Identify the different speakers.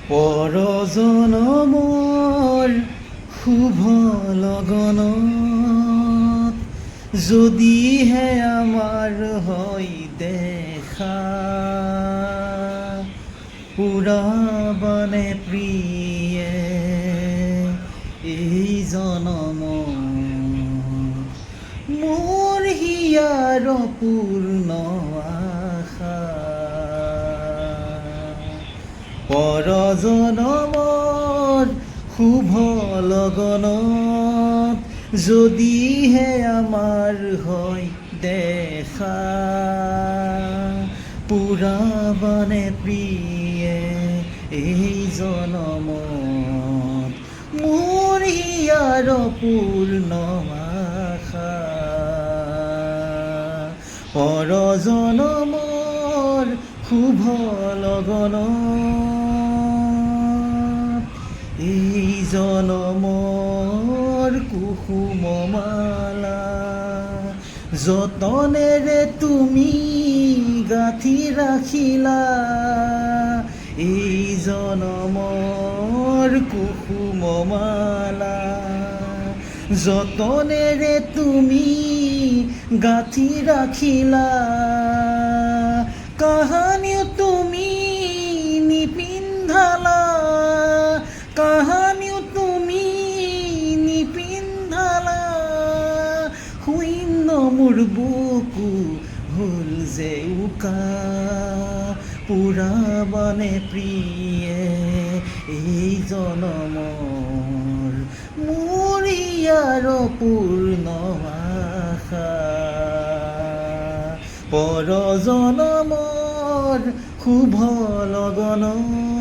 Speaker 1: পৰজনমৰ শুভ লগনত যদিহে আমাৰ হয় দেখা, পুৰাবনে প্ৰিয়ে এই জনম মোৰ হিয়াৰ পূৰ্ণ আশা। পৰজনমৰ শুভ লগনত যদিহে আমাৰ হয় দেখা, পুৰাবনে প্ৰিয়ে এই জনমত মোৰ হিয়াৰ পূৰ্ণ আশা। পৰজনমৰ শুভ লগনত এই জনমৰ কুসুম মালা যতনেৰে তুমি গাঁঠি ৰাখিলা, এই জনমৰ কুসুম মালা যতনেৰে তুমি গাঁঠি ৰাখিলা। কাহানিও তুমি নিপিন্ধালা, কাহানিও তুমি নিপিন্ধালা, শূন্য মোৰ বুকু হ'ল যে উকা, পুৰাবনে প্ৰিয়ে এই জনমৰ মোৰ ইয়াৰ পূৰ্ণ আশা। পৰজনমৰ শুভ লগনত